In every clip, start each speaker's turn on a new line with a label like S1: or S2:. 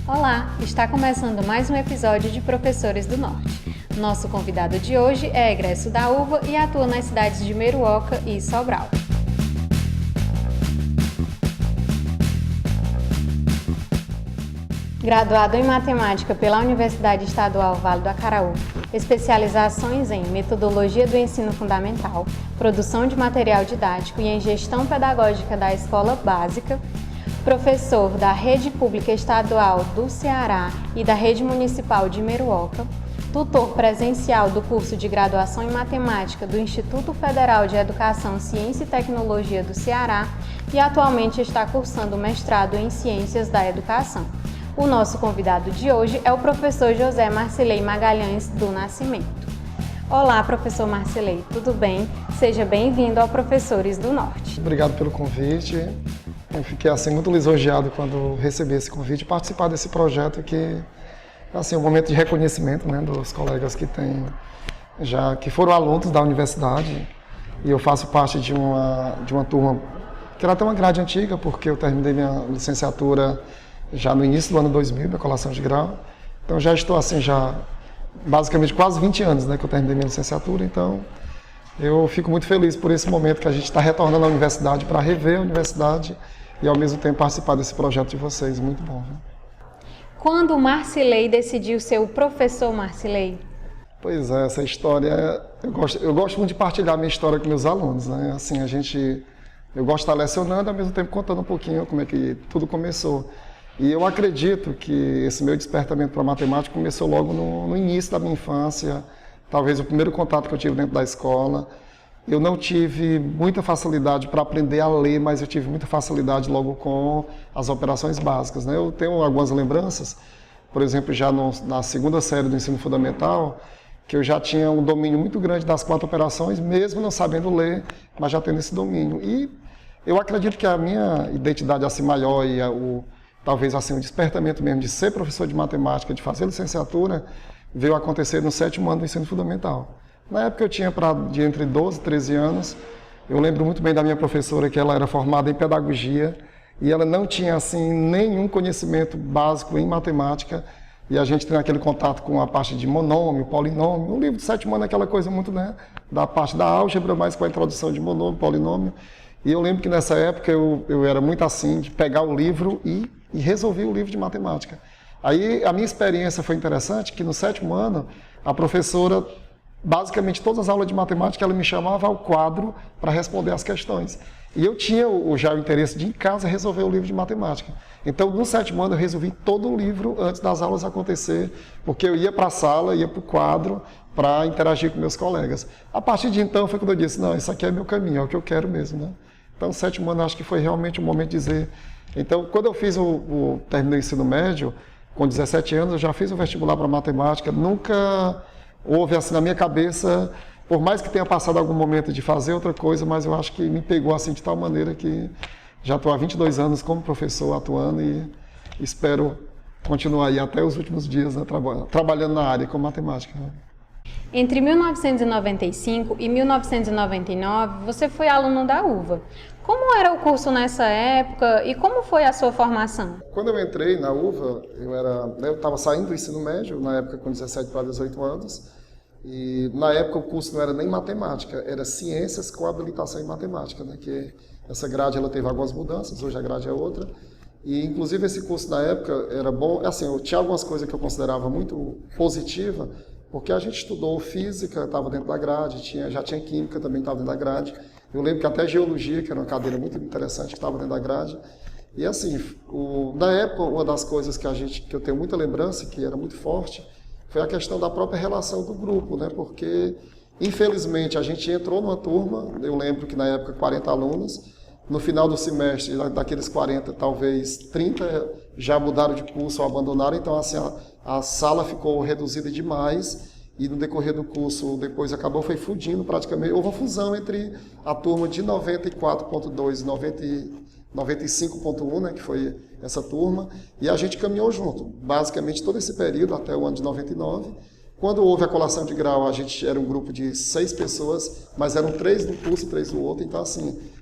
S1: Olá, está começando mais um episódio de Professores do Norte. Nosso convidado de hoje é egresso da UVA e atua nas cidades de Meruoca e Sobral. Graduado em Matemática pela Universidade Estadual Vale do Acaraú, especializações em Metodologia do Ensino Fundamental, Produção de Material Didático e em Gestão Pedagógica da Escola Básica, professor da Rede Pública Estadual do Ceará e da Rede Municipal de Meruoca, tutor presencial do curso de Graduação em Matemática do Instituto Federal de Educação, Ciência e Tecnologia do Ceará e atualmente está cursando mestrado em Ciências da Educação. O nosso convidado de hoje é o professor José Marcilei Magalhães do Nascimento. Olá, professor Marcilei, tudo bem? Seja bem-vindo ao Professores do Norte.
S2: Obrigado pelo convite. Eu fiquei muito lisonjeado quando recebi esse convite, participar desse projeto que é um momento de reconhecimento, né, dos colegas que foram alunos da universidade. E eu faço parte de uma turma que era até uma grade antiga, porque eu terminei minha licenciatura já no início do ano 2000, minha colação de grau. Então já estou basicamente quase 20 anos, né, que eu terminei minha licenciatura. Então eu fico muito feliz por esse momento que a gente está retornando à universidade para rever a universidade e ao mesmo tempo participar desse projeto de vocês. Muito bom, viu?
S1: Quando o Marcilei decidiu ser o professor Marcilei?
S2: Pois é, essa história, eu gosto muito de partilhar minha história com meus alunos, né? Assim, eu gosto de estar lecionando, ao mesmo tempo contando um pouquinho como é que tudo começou. E eu acredito que esse meu despertamento para a matemática começou logo no início da minha infância, talvez o primeiro contato que eu tive dentro da escola. Eu não tive muita facilidade para aprender a ler, mas eu tive muita facilidade logo com as operações básicas, né? Eu tenho algumas lembranças, por exemplo, já na segunda série do ensino fundamental, que eu já tinha um domínio muito grande das 4 operações, mesmo não sabendo ler, mas já tendo esse domínio. E eu acredito que a minha identidade maior e talvez o despertamento mesmo de ser professor de matemática, de fazer licenciatura, veio acontecer no 7º ano do ensino fundamental. Na época eu tinha de entre 12 e 13 anos. Eu lembro muito bem da minha professora, que ela era formada em pedagogia e ela não tinha nenhum conhecimento básico em matemática, e a gente tem aquele contato com a parte de monômio, polinômio. O livro do 7º ano é aquela coisa muito, né, da parte da álgebra, mas com a introdução de monômio, polinômio. E eu lembro que nessa época eu era muito de pegar o livro e resolver o livro de matemática. Aí a minha experiência foi interessante, que no 7º ano a professora, basicamente todas as aulas de matemática, ela me chamava ao quadro para responder as questões. E eu tinha já o interesse de em casa resolver o livro de matemática. Então no 7º ano eu resolvi todo o livro antes das aulas acontecer, porque eu ia para a sala, ia para o quadro para interagir com meus colegas. A partir de então foi quando eu disse, não, isso aqui é meu caminho, é o que eu quero mesmo, né? Então, o 7º ano, acho que foi realmente o momento de dizer. Então, quando eu terminei o ensino médio, com 17 anos, eu já fiz o vestibular para matemática. Nunca houve na minha cabeça, por mais que tenha passado algum momento de fazer outra coisa, mas eu acho que me pegou de tal maneira que já estou há 22 anos como professor atuando e espero continuar aí até os últimos dias, né, trabalhando na área com matemática.
S1: Entre 1995 e 1999, você foi aluno da UVA. Como era o curso nessa época e como foi a sua formação?
S2: Quando eu entrei na UVA, eu estava saindo do ensino médio, na época com 17 para 18 anos, e na época o curso não era nem matemática, era ciências com habilitação em matemática, né? Que essa grade ela teve algumas mudanças, hoje a grade é outra. E inclusive esse curso na época era bom, eu tinha algumas coisas que eu considerava muito positiva, porque a gente estudou física, estava dentro da grade, já tinha química, também estava dentro da grade. Eu lembro que até geologia, que era uma cadeira muito interessante, que estava dentro da grade. E na época, uma das coisas que eu tenho muita lembrança, que era muito forte, foi a questão da própria relação do grupo, né? Porque, infelizmente, a gente entrou numa turma, eu lembro que na época 40 alunos, no final do semestre, daqueles 40, talvez 30 já mudaram de curso ou abandonaram, então a sala ficou reduzida demais e no decorrer do curso depois foi fundindo praticamente. Houve uma fusão entre a turma de 94.2 e 95.1, né, que foi essa turma, e a gente caminhou junto, basicamente todo esse período até o ano de 99. Quando houve a colação de grau, a gente era um grupo de 6 pessoas, mas eram 3 do curso e 3 do outro, então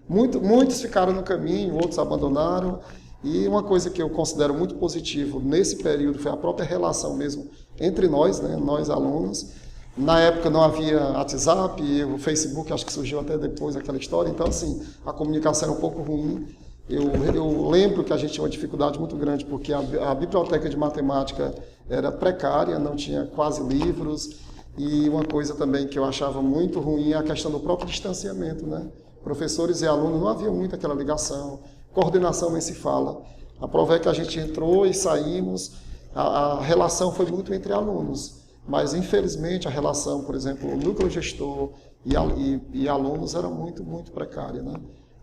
S2: muitos ficaram no caminho, outros abandonaram. E uma coisa que eu considero muito positivo nesse período foi a própria relação mesmo entre nós, né, nós alunos. Na época não havia WhatsApp, o Facebook acho que surgiu até depois daquela história, então assim, a comunicação era um pouco ruim. Eu lembro que a gente tinha uma dificuldade muito grande porque a biblioteca de matemática era precária, não tinha quase livros, e uma coisa também que eu achava muito ruim é a questão do próprio distanciamento, né? Professores e alunos não havia muito aquela ligação, coordenação nem se fala. A prova é que a gente entrou e saímos, a relação foi muito entre alunos, mas infelizmente a relação, por exemplo, o núcleo gestor e alunos era muito, muito precária, né?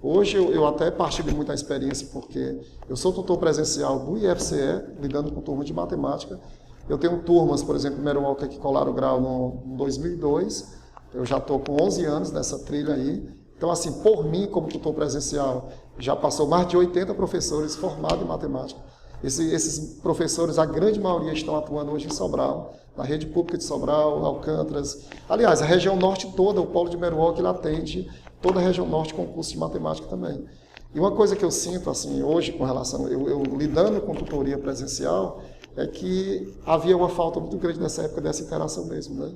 S2: Hoje eu até partilho muito a experiência porque eu sou tutor presencial do IFCE, lidando com turma de matemática. Eu tenho turmas, por exemplo, Mero Walker que colaram o grau no 2002, eu já estou com 11 anos nessa trilha aí. Então, assim, por mim, como tutor presencial, já passou mais de 80 professores formados em matemática. Esses professores, a grande maioria, estão atuando hoje em Sobral, na rede pública de Sobral, Alcântaras. Aliás, a região norte toda, o polo de Mero Walker, ele atende toda a região norte com curso de matemática também. E uma coisa que eu sinto, assim, hoje, com relação, eu lidando com tutoria presencial, é que havia uma falta muito grande nessa época dessa interação mesmo, né?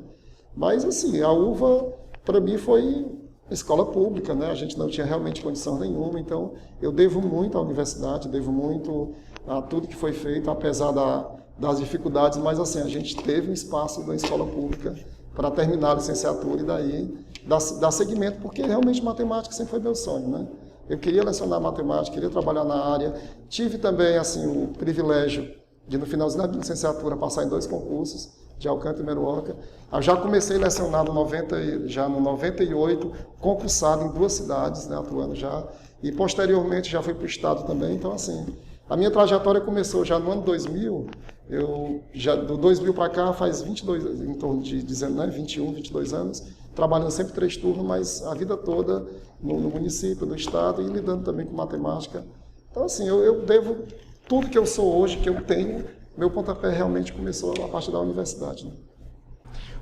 S2: Mas, assim, a UVA, para mim, foi escola pública, né? A gente não tinha realmente condição nenhuma, então eu devo muito à universidade, devo muito a tudo que foi feito, apesar das dificuldades, mas, assim, a gente teve um espaço na escola pública para terminar a licenciatura e daí dar seguimento, porque realmente matemática sempre foi meu sonho, né? Eu queria lecionar matemática, queria trabalhar na área. Tive também, assim, o privilégio de, no finalzinho da licenciatura, passar em 2 concursos, de Alcântara e Mero Walker. Eu já comecei a lecionar no 98, concursado em 2 cidades, né, atuando já, e posteriormente já fui para o estado também. Então, assim, a minha trajetória começou já no ano 2000, do 2000 para cá faz 22, em torno de 21, 22 anos, trabalhando sempre 3 turnos, mas a vida toda no município, no estado e lidando também com matemática. Então, assim, eu devo tudo que eu sou hoje, que eu tenho, meu pontapé realmente começou a partir da universidade, né?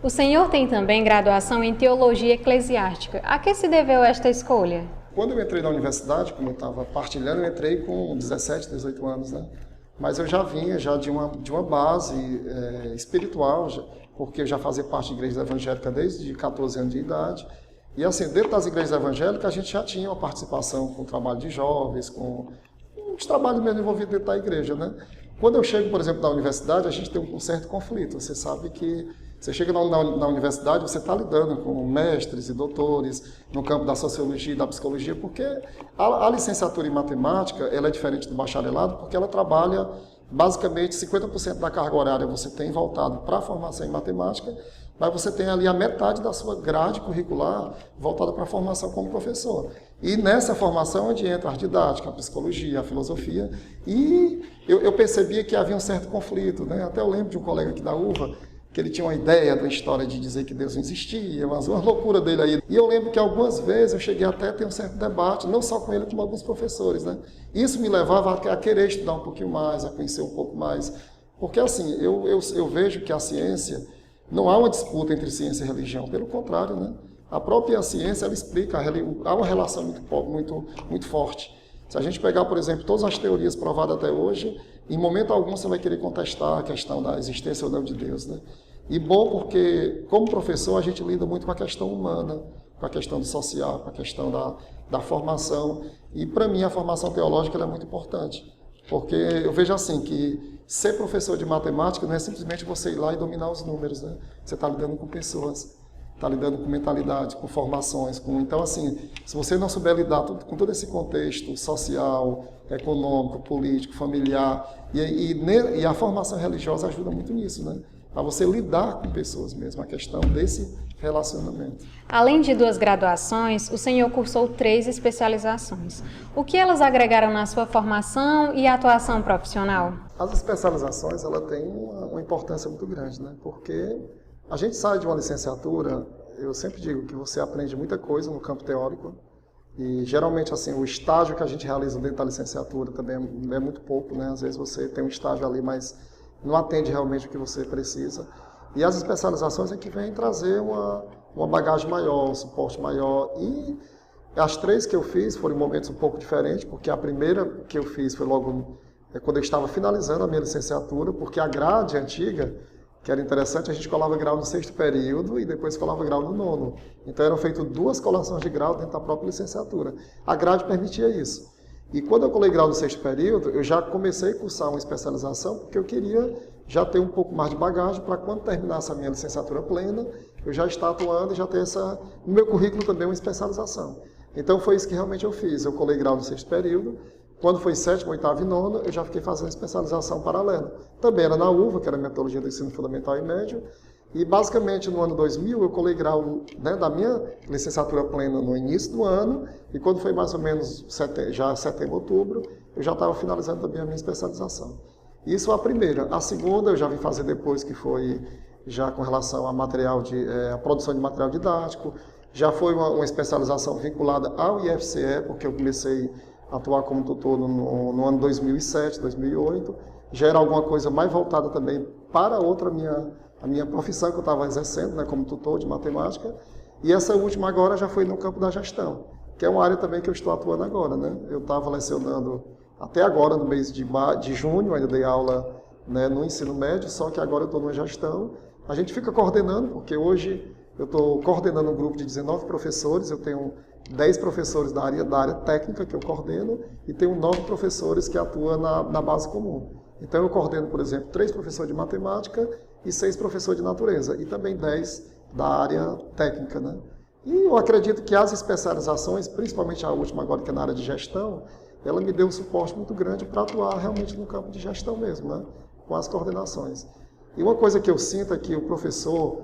S1: O senhor tem também graduação em Teologia Eclesiástica. A que se deveu esta escolha?
S2: Quando eu entrei na universidade, como eu estava partilhando, eu entrei com 17, 18 anos, né? Mas eu já vinha de uma base espiritual, porque eu já fazia parte de igreja evangélica desde 14 anos de idade. E assim, dentro das igrejas evangélicas, a gente já tinha uma participação com o trabalho de jovens, com os trabalhos mesmo envolvidos dentro da igreja, né? Quando eu chego, por exemplo, na universidade, a gente tem um certo conflito. Você sabe que você chega na universidade, você está lidando com mestres e doutores no campo da sociologia e da psicologia, porque a licenciatura em matemática ela é diferente do bacharelado, porque ela trabalha basicamente 50% da carga horária você tem voltado para a formação em matemática, mas você tem ali a metade da sua grade curricular voltada para a formação como professor. E nessa formação é onde entra a didática, a psicologia, a filosofia, e eu percebia que havia um certo conflito, né? Até eu lembro de um colega aqui da UVA, que ele tinha uma ideia da história de dizer que Deus não existia, mas uma loucura dele aí. E eu lembro que algumas vezes eu cheguei até a ter um certo debate, não só com ele, como alguns professores, né? Isso me levava a querer estudar um pouquinho mais, a conhecer um pouco mais, porque assim, eu vejo que a ciência, não há uma disputa entre ciência e religião, pelo contrário, né? A própria ciência, ela explica, há uma relação muito forte. Se a gente pegar, por exemplo, todas as teorias provadas até hoje, em momento algum você vai querer contestar a questão da existência ou não de Deus, né? E bom porque, como professor, a gente lida muito com a questão humana, com a questão do social, com a questão da formação. E, para mim, a formação teológica ela é muito importante. Porque eu vejo assim, que ser professor de matemática não é simplesmente você ir lá e dominar os números, né? Você está lidando com pessoas, está lidando com mentalidade, com formações. Então, assim, se você não souber lidar com todo esse contexto social, econômico, político, familiar, e a formação religiosa ajuda muito nisso, né? A você lidar com pessoas mesmo, a questão desse relacionamento.
S1: Além de 2 graduações, o senhor cursou 3 especializações. O que elas agregaram na sua formação e atuação profissional?
S2: As especializações, ela tem uma importância muito grande, né? Porque a gente sai de uma licenciatura, eu sempre digo que você aprende muita coisa no campo teórico, e geralmente assim, o estágio que a gente realiza dentro da licenciatura também é muito pouco, né? Às vezes você tem um estágio ali, mas não atende realmente o que você precisa. E as especializações é que vêm trazer uma bagagem maior, um suporte maior. E As 3 que eu fiz foram em momentos um pouco diferentes, porque a primeira que eu fiz foi logo quando eu estava finalizando a minha licenciatura, porque a grade antiga, que era interessante, a gente colava grau no 6º período e depois colava grau no 9º. Então eram feitas 2 colações de grau dentro da própria licenciatura. A grade permitia isso. E quando eu colei grau no 6º período, eu já comecei a cursar uma especialização, porque eu queria já ter um pouco mais de bagagem para quando terminasse a minha licenciatura plena, eu já estar atuando e já ter no meu currículo também uma especialização. Então foi isso que realmente eu fiz. Eu colei grau no 6º período. Quando foi 7º, 8º e 9º, eu já fiquei fazendo especialização paralela. Também era na UVA, que era a Metodologia do Ensino Fundamental e Médio. E basicamente no ano 2000 eu colei grau, né, da minha licenciatura plena no início do ano. E quando foi mais ou menos já setembro, outubro, eu já estava finalizando também a minha especialização. Isso é a primeira. A segunda eu já vim fazer depois, que foi já com relação a a produção de material didático. Já foi uma especialização vinculada ao IFCE, porque eu comecei a atuar como tutor no ano 2007, 2008. Já era alguma coisa mais voltada também para a minha profissão que eu estava exercendo, né, como tutor de matemática. E essa última agora já foi no campo da gestão, que é uma área também que eu estou atuando agora, né? Eu estava lecionando até agora, no mês de junho, ainda dei aula, né, no ensino médio, só que agora eu estou numa gestão. A gente fica coordenando, porque hoje eu estou coordenando um grupo de 19 professores, eu tenho 10 professores da área técnica que eu coordeno e tenho 9 professores que atuam na base comum. Então eu coordeno, por exemplo, 3 professores de matemática e 6 professores de natureza e também 10 da área técnica, né? E eu acredito que as especializações, principalmente a última agora que é na área de gestão, ela me deu um suporte muito grande para atuar realmente no campo de gestão mesmo, né? Com as coordenações. E uma coisa que eu sinto é que o professor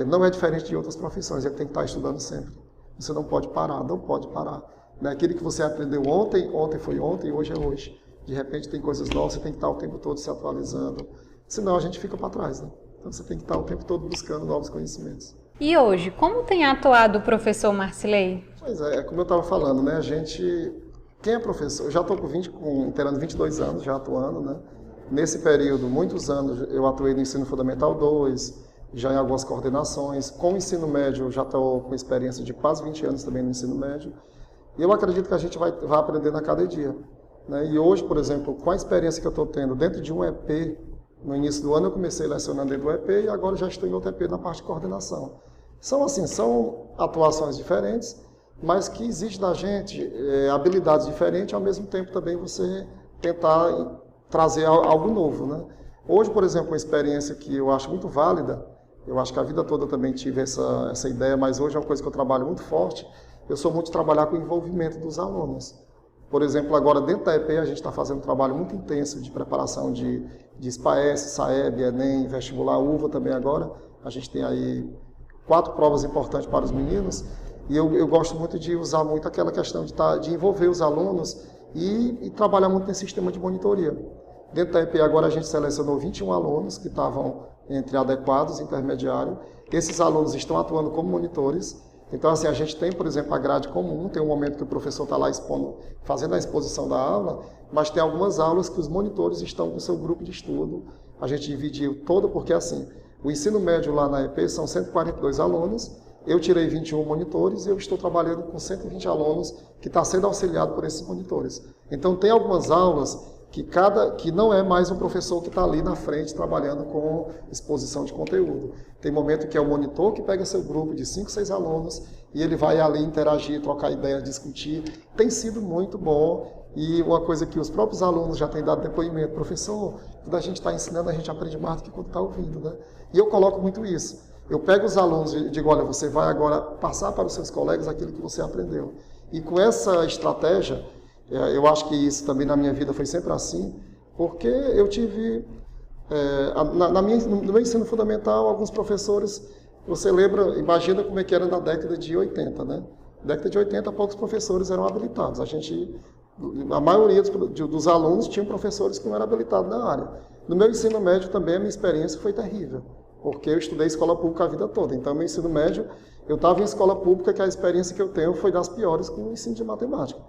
S2: não é diferente de outras profissões, ele tem que estar estudando sempre. Você não pode parar, não pode parar. Aquilo que você aprendeu ontem foi ontem e hoje é hoje. De repente tem coisas novas, você tem que estar o tempo todo se atualizando. Senão a gente fica para trás, né? Então você tem que estar o tempo todo buscando novos conhecimentos.
S1: E hoje, como tem atuado o professor Marcilei?
S2: Pois é, como eu estava falando, né? Quem é professor, eu já estou inteirando 22 anos já atuando, né? Nesse período, muitos anos, eu atuei no Ensino Fundamental 2, já em algumas coordenações. Com o ensino médio, eu já estou com experiência de quase 20 anos também no ensino médio. E eu acredito que a gente vai aprendendo a cada dia, né? E hoje, por exemplo, com a experiência que eu estou tendo dentro de um EP, no início do ano eu comecei lecionando dentro do EP e agora já estou em outro EP na parte de coordenação. São atuações diferentes, mas que exige da gente habilidades diferentes, ao mesmo tempo também você tentar trazer algo novo, né? Hoje, por exemplo, uma experiência que eu acho muito válida, eu acho que a vida toda eu também tive essa ideia, mas hoje é uma coisa que eu trabalho muito forte, eu sou muito de trabalhar com o envolvimento dos alunos. Por exemplo, agora dentro da EP a gente está fazendo um trabalho muito intenso de preparação de SPAES, SAEB, ENEM, vestibular, UVA também agora. A gente tem aí 4 provas importantes para os meninos e eu gosto muito de usar muito aquela questão de envolver os alunos e trabalhar muito nesse sistema de monitoria. Dentro da EP agora a gente selecionou 21 alunos que estavam entre adequados e intermediário. Esses alunos estão atuando como monitores. Então, assim, a gente tem, por exemplo, a grade comum, tem um momento que o professor está lá fazendo a exposição da aula, mas tem algumas aulas que os monitores estão com o seu grupo de estudo. A gente dividiu todo, porque assim, o ensino médio lá na EP são 142 alunos, eu tirei 21 monitores e eu estou trabalhando com 120 alunos que está sendo auxiliado por esses monitores. Então, tem algumas aulas que não é mais um professor que está ali na frente trabalhando com exposição de conteúdo. Tem momento que é o monitor que pega seu grupo de 5, 6 alunos e ele vai ali interagir, trocar ideias, discutir. Tem sido muito bom e uma coisa que os próprios alunos já têm dado depoimento, professor, quando a gente está ensinando, a gente aprende mais do que quando está ouvindo, né? E eu coloco muito isso. Eu pego os alunos e digo, olha, você vai agora passar para os seus colegas aquilo que você aprendeu. E com essa estratégia, eu acho que isso também na minha vida foi sempre assim, porque eu tive, no meu ensino fundamental, alguns professores, você lembra, imagina como é que era na década de 80, né? Na década de 80, poucos professores eram habilitados. A maioria dos alunos tinham professores que não eram habilitados na área. No meu ensino médio também a minha experiência foi terrível, porque eu estudei escola pública a vida toda. Então, no meu ensino médio, eu estava em escola pública que a experiência que eu tenho foi das piores com o ensino de matemática.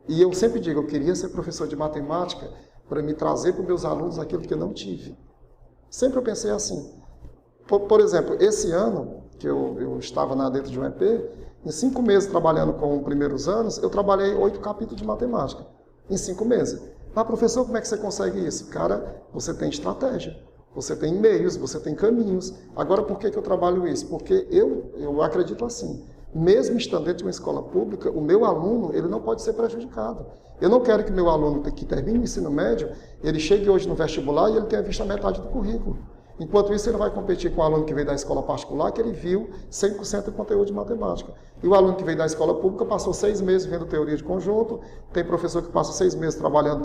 S2: E eu sempre digo, eu queria ser professor de matemática para me trazer para os meus alunos aquilo que eu não tive. Sempre eu pensei assim. Por exemplo, esse ano, que eu estava dentro de um EP, Em 5 meses trabalhando com primeiros anos, eu trabalhei 8 capítulos de matemática, em 5 meses. Ah, professor, como é que você consegue isso? Cara, você tem estratégia, você tem meios, você tem caminhos. Agora, por que eu trabalho isso? Porque eu acredito assim, mesmo estando dentro de uma escola pública, o meu aluno ele não pode ser prejudicado. Eu não quero que meu aluno que termine o ensino médio, ele chegue hoje no vestibular e ele tenha visto a metade do currículo. Enquanto isso, ele vai competir com o aluno que veio da escola particular, que ele viu 100% do conteúdo de matemática. E o aluno que veio da escola pública passou 6 meses vendo teoria de conjunto, tem professor que passa 6 meses trabalhando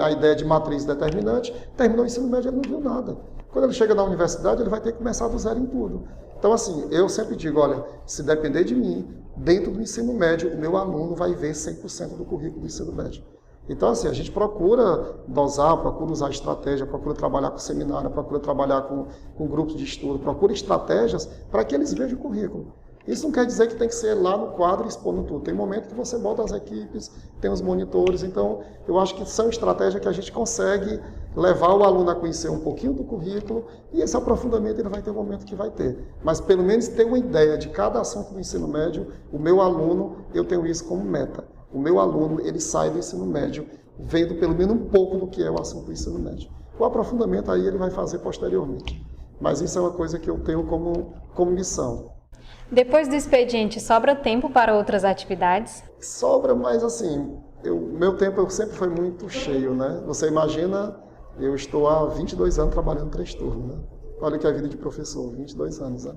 S2: a ideia de matriz determinante, terminou o ensino médio e ele não viu nada. Quando ele chega na universidade, ele vai ter que começar do zero em tudo. Então, assim, eu sempre digo, olha, se depender de mim, dentro do ensino médio, o meu aluno vai ver 100% do currículo do ensino médio. Então, assim, a gente procura dosar, procura usar estratégia, procura trabalhar com seminário, procura trabalhar com grupos de estudo, procura estratégias para que eles vejam o currículo. Isso não quer dizer que tem que ser lá no quadro expondo tudo. Tem momento que você bota as equipes, tem os monitores, então eu acho que são estratégias que a gente consegue levar o aluno a conhecer um pouquinho do currículo e esse aprofundamento ele vai ter um momento que vai ter. Mas pelo menos ter uma ideia de cada assunto do ensino médio, o meu aluno, eu tenho isso como meta. O meu aluno, ele sai do ensino médio vendo pelo menos um pouco do que é o assunto do ensino médio. O aprofundamento aí ele vai fazer posteriormente. Mas isso é uma coisa que eu tenho como missão.
S1: Depois do expediente, sobra tempo para outras atividades?
S2: Sobra, mas assim, meu tempo sempre foi muito cheio, né? Você imagina, eu estou há 22 anos trabalhando 3 turnos, né? Olha que é a vida de professor, 22 anos, né?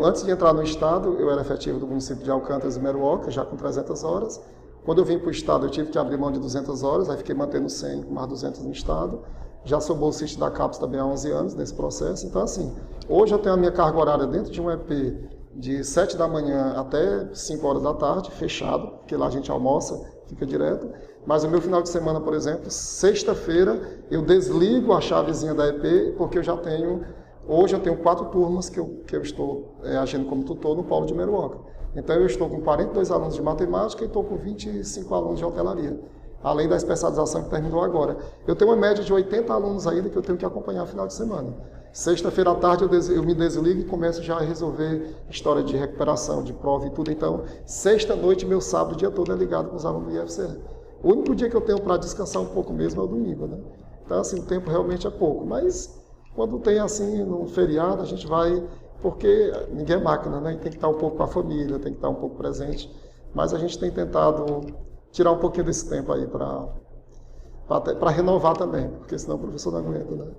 S2: Antes de entrar no Estado, eu era efetivo do município de Alcântaras e Meruoca, já com 300 horas. Quando eu vim para o Estado, eu tive que abrir mão de 200 horas, aí fiquei mantendo 100, mais 200 no Estado. Já sou bolsista da CAPES também há 11 anos nesse processo. Então, assim, hoje eu tenho a minha carga horária dentro de um EP de 7 da manhã até 5 horas da tarde, fechado, porque lá a gente almoça, fica direto. Mas o meu final de semana, por exemplo, sexta-feira, eu desligo a chavezinha da EP, porque eu já tenho... Hoje eu tenho 4 turmas que eu estou agindo como tutor no Polo de Meruoca. Então eu estou com 42 alunos de matemática e estou com 25 alunos de hotelaria, além da especialização que terminou agora. Eu tenho uma média de 80 alunos ainda que eu tenho que acompanhar no final de semana. Sexta-feira à tarde eu me desligo e começo já a resolver história de recuperação, de prova e tudo. Então, sexta-noite, meu sábado, o dia todo é ligado com os alunos do IFCE. O único dia que eu tenho para descansar um pouco mesmo é o domingo, né? Então, assim, o tempo realmente é pouco, mas... Quando tem assim, no feriado, a gente vai, porque ninguém é máquina, né? E tem que estar um pouco com a família, tem que estar um pouco presente. Mas a gente tem tentado tirar um pouquinho desse tempo aí para renovar também, porque senão o professor não aguenta, né?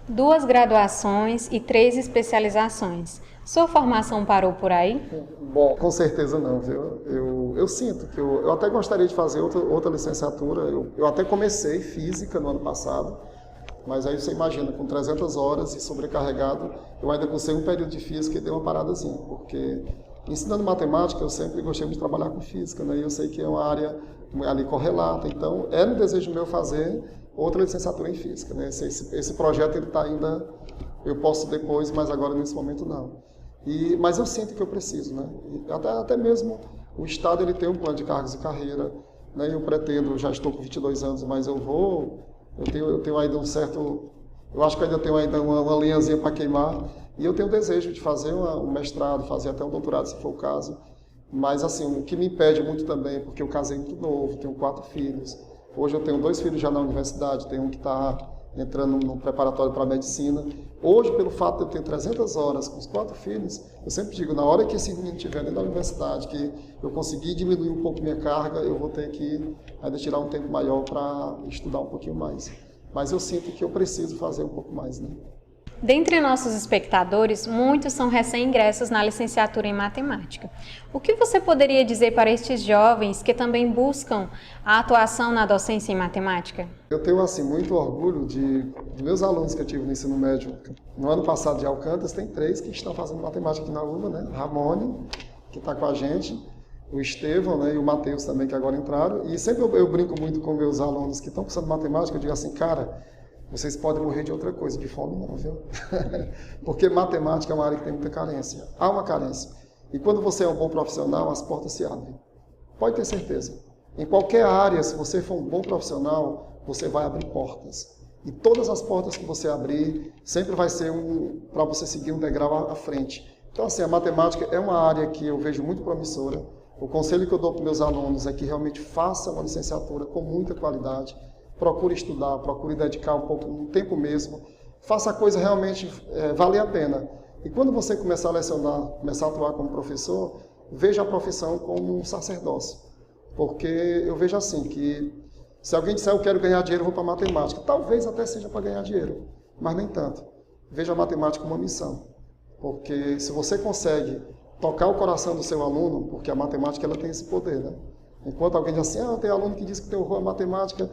S1: 2 graduações e 3 especializações. Sua formação parou por aí?
S2: Bom, com certeza não, viu? Eu sinto que eu até gostaria de fazer outra licenciatura. Eu até comecei física no ano passado. Mas aí você imagina, com 300 horas e sobrecarregado, eu ainda cursei um período de física e dei uma paradazinha, porque ensinando matemática eu sempre gostei de trabalhar com física, né? E eu sei que é uma área ali correlata, então era um desejo meu fazer outra licenciatura em física, né? Esse projeto ele está ainda, eu posso depois, mas agora nesse momento não. Mas eu sinto que eu preciso, né? Até mesmo o Estado ele tem um plano de cargos e carreira, né? Eu pretendo, já estou com 22 anos, mas eu tenho ainda um certo... Eu acho que ainda tenho ainda uma linhazinha para queimar. E eu tenho o desejo de fazer um mestrado, fazer até um doutorado, se for o caso. Mas, assim, o que me impede muito também, porque eu casei muito novo, tenho 4 filhos. Hoje eu tenho 2 filhos já na universidade, tenho um que está entrando no preparatório para a medicina. Hoje, pelo fato de eu ter 300 horas com os 4 filhos, eu sempre digo, na hora que esse menino estiver dentro da universidade, que eu conseguir diminuir um pouco minha carga, eu vou ter que ainda tirar um tempo maior para estudar um pouquinho mais. Mas eu sinto que eu preciso fazer um pouco mais, né?
S1: Dentre nossos espectadores, muitos são recém-ingressos na licenciatura em matemática. O que você poderia dizer para estes jovens que também buscam a atuação na docência em matemática?
S2: Eu tenho, assim, muito orgulho de meus alunos que eu tive no ensino médio. No ano passado de Alcântaras, tem 3 que estão fazendo matemática aqui na UVA, né? Ramone, que está com a gente, o Estevão, né? E o Matheus também, que agora entraram. E sempre eu brinco muito com meus alunos que estão cursando matemática, eu digo assim, cara, vocês podem morrer de outra coisa, de fome não, viu? Porque matemática é uma área que tem muita carência. Há uma carência. E quando você é um bom profissional, as portas se abrem. Pode ter certeza. Em qualquer área, se você for um bom profissional, você vai abrir portas. E todas as portas que você abrir, sempre vai ser para você seguir um degrau à frente. Então, assim, a matemática é uma área que eu vejo muito promissora. O conselho que eu dou para meus alunos é que realmente façam uma licenciatura com muita qualidade, procure estudar, procure dedicar um tempo mesmo, faça a coisa realmente valer a pena. E quando você começar a lecionar, começar a atuar como professor, veja a profissão como um sacerdócio. Porque eu vejo assim, que se alguém disser eu quero ganhar dinheiro, eu vou para a matemática. Talvez até seja para ganhar dinheiro, mas nem tanto. Veja a matemática como uma missão. Porque se você consegue tocar o coração do seu aluno, porque a matemática ela tem esse poder, né? Enquanto alguém diz assim, tem aluno que diz que tem horror à matemática,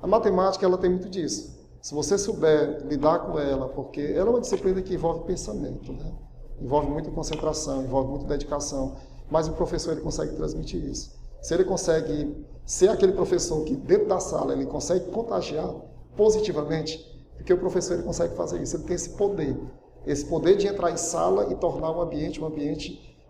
S2: a matemática ela tem muito disso. Se você souber lidar com ela, porque ela é uma disciplina que envolve pensamento, né? Envolve muita concentração, envolve muita dedicação, mas o professor ele consegue transmitir isso. Se ele consegue ser aquele professor que dentro da sala ele consegue contagiar positivamente, porque o professor ele consegue fazer isso, ele tem esse poder de entrar em sala e tornar um ambiente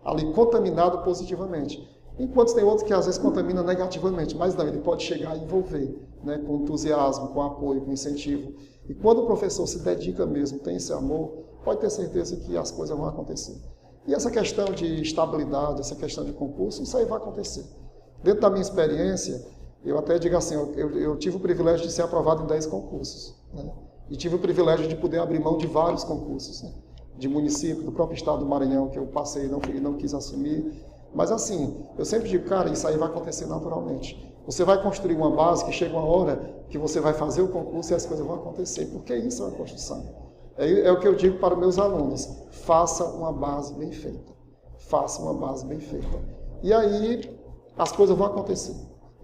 S2: ali contaminado positivamente. Enquanto tem outros que às vezes contamina negativamente, mas não, ele pode chegar a envolver, né, com entusiasmo, com apoio, com incentivo. E quando o professor se dedica mesmo, tem esse amor, pode ter certeza que as coisas vão acontecer. E essa questão de estabilidade, essa questão de concurso, isso aí vai acontecer. Dentro da minha experiência, eu até digo assim, eu tive o privilégio de ser aprovado em 10 concursos, né? E tive o privilégio de poder abrir mão de vários concursos, né? De município, do próprio estado do Maranhão, que eu passei e não quis assumir. Mas assim, eu sempre digo, cara, isso aí vai acontecer naturalmente. Você vai construir uma base que chega uma hora que você vai fazer o concurso e as coisas vão acontecer, porque isso é uma construção. É o que eu digo para os meus alunos, faça uma base bem feita. Faça uma base bem feita. E aí as coisas vão acontecer.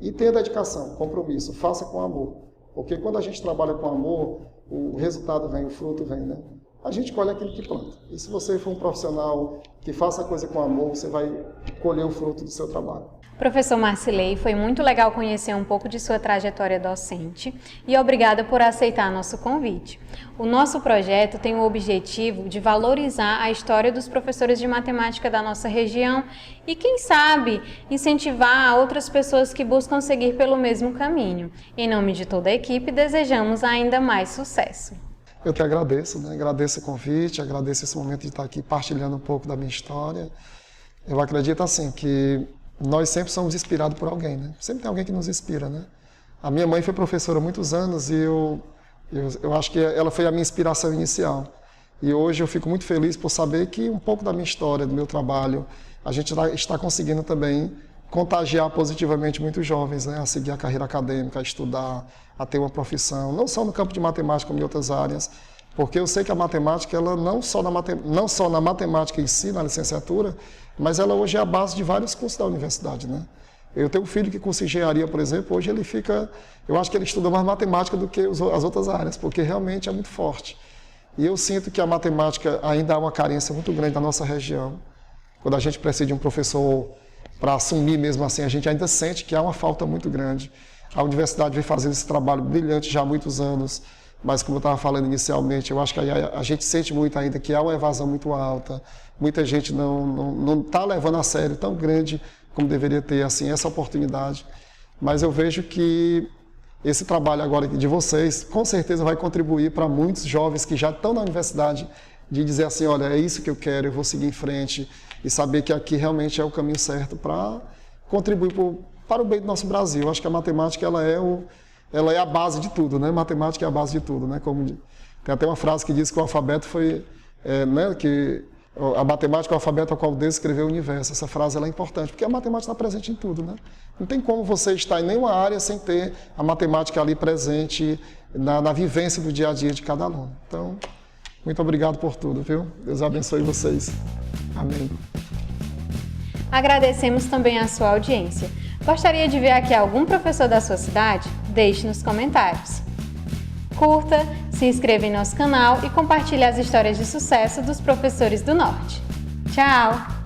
S2: E tenha dedicação, compromisso, faça com amor. Porque quando a gente trabalha com amor, o resultado vem, o fruto vem, né? A gente colhe aquilo que planta. E se você for um profissional que faça a coisa com amor, você vai colher o fruto do seu trabalho.
S1: Professor Marcilei, foi muito legal conhecer um pouco de sua trajetória docente e obrigada por aceitar nosso convite. O nosso projeto tem o objetivo de valorizar a história dos professores de matemática da nossa região e, quem sabe, incentivar outras pessoas que buscam seguir pelo mesmo caminho. Em nome de toda a equipe, desejamos ainda mais sucesso.
S2: Eu te agradeço, né? Agradeço o convite, agradeço esse momento de estar aqui partilhando um pouco da minha história. Eu acredito assim que nós sempre somos inspirados por alguém, né? Sempre tem alguém que nos inspira, né? A minha mãe foi professora há muitos anos e eu acho que ela foi a minha inspiração inicial. E hoje eu fico muito feliz por saber que um pouco da minha história, do meu trabalho, a gente está conseguindo também contagiar positivamente muitos jovens, né? A seguir a carreira acadêmica, a estudar, a ter uma profissão, não só no campo de matemática, como em outras áreas, porque eu sei que a matemática, ela não só na matemática em si, na licenciatura, mas ela hoje é a base de vários cursos da universidade, né? Eu tenho um filho que cursa engenharia, por exemplo, hoje ele fica, eu acho que ele estuda mais matemática do que as outras áreas, porque realmente é muito forte. E eu sinto que a matemática ainda há uma carência muito grande na nossa região. Quando a gente precisa de um professor para assumir mesmo assim, a gente ainda sente que há uma falta muito grande. A universidade vem fazendo esse trabalho brilhante já há muitos anos, mas como eu estava falando inicialmente, eu acho que a gente sente muito ainda que há uma evasão muito alta, muita gente não está levando a sério tão grande como deveria ter assim, essa oportunidade. Mas eu vejo que esse trabalho agora de vocês, com certeza vai contribuir para muitos jovens que já estão na universidade, de dizer assim, olha, é isso que eu quero, eu vou seguir em frente, e saber que aqui realmente é o caminho certo para contribuir para o bem do nosso Brasil. Eu acho que a matemática ela é a base de tudo, né? Matemática é a base de tudo, né? Tem até uma frase que diz que o alfabeto foi, né? Que a matemática é o alfabeto ao qual Deus escreveu o universo. Essa frase ela é importante, porque a matemática está presente em tudo, né? Não tem como você estar em nenhuma área sem ter a matemática ali presente na vivência do dia a dia de cada aluno. Então, muito obrigado por tudo, viu? Deus abençoe vocês. Amém.
S1: Agradecemos também a sua audiência. Gostaria de ver aqui algum professor da sua cidade? Deixe nos comentários. Curta, se inscreva em nosso canal e compartilhe as histórias de sucesso dos professores do Norte. Tchau!